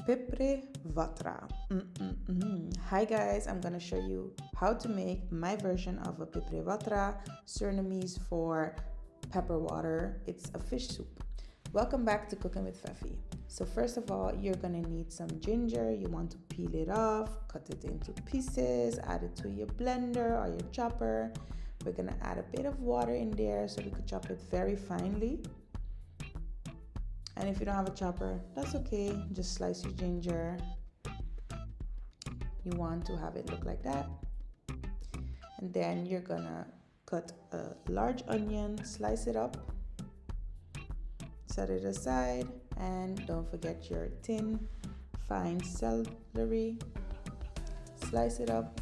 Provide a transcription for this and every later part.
Pepre Watra. Hi guys, I'm gonna show you how to make my version of a Pepre Watra, Surinamese for pepper water. It's a fish soup. Welcome back to Cooking with Feffie. So first of all, you're gonna need some ginger. You want to peel it off, cut it into pieces, add it to your blender or your chopper. We're gonna add a bit of water in there so we could chop it very finely. And if you don't have a chopper, that's okay. Just slice your ginger. You want to have it look like that. And then you're gonna cut a large onion, slice it up, set it aside, and don't forget your thin, fine celery. Slice it up.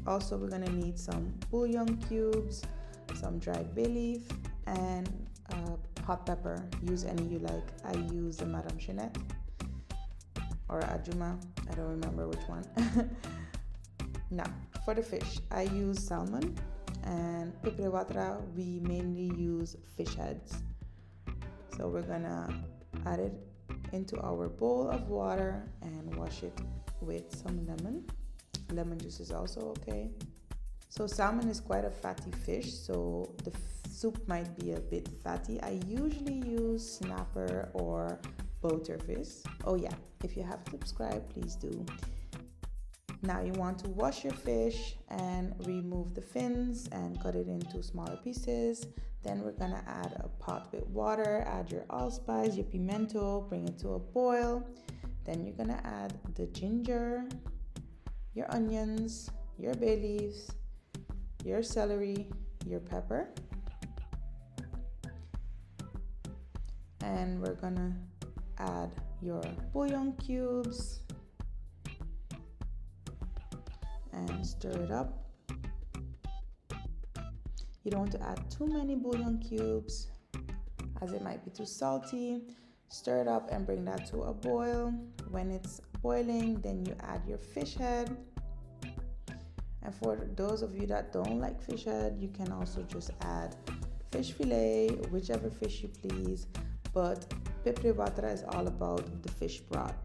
Also, we're gonna need some bouillon cubes, some dried bay leaf, and hot pepper. Use any you like. I use the Madame Chinette or Ajuma. I don't remember which one. Now, for the fish, I use salmon, and Pepre Watra, we mainly use fish heads. So we're gonna add it into our bowl of water and wash it with some lemon. Lemon juice is also okay. So salmon is quite a fatty fish, so the soup might be a bit fatty. I usually use snapper or boutervis. Oh yeah, if you haven't subscribed, please do. Now you want to wash your fish and remove the fins and cut it into smaller pieces. Then we're gonna add a pot with water, add your allspice, your pimento, bring it to a boil. Then you're gonna add the ginger, your onions, your bay leaves, your celery, your pepper, and we're gonna add your bouillon cubes and stir it up. You don't want to add too many bouillon cubes as it might be too salty. Stir it up and bring that to a boil. When it's boiling, then you add your fish head. And for those of you that don't like fish head, you can also just add fish fillet, whichever fish you please. But Pepre Watra is all about the fish broth.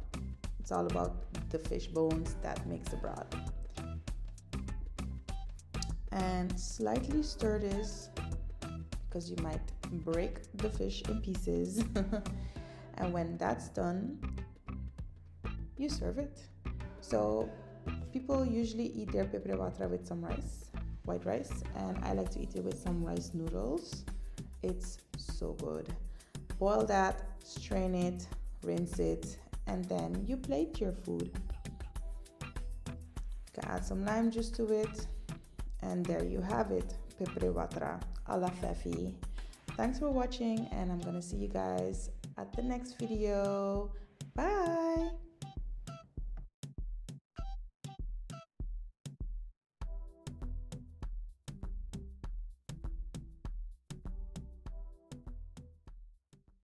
It's all about the fish bones that makes the broth. And slightly stir this because you might break the fish in pieces. And when that's done, you serve it. So people usually eat their Pepre Watra with some rice, white rice, and I like to eat it with some rice noodles. It's so good. Boil that, strain it, rinse it, and then you plate your food. You can add some lime juice to it, and there you have it, Pepre Watra a la Feffie. Thanks for watching, and I'm gonna see you guys at the next video. Bye!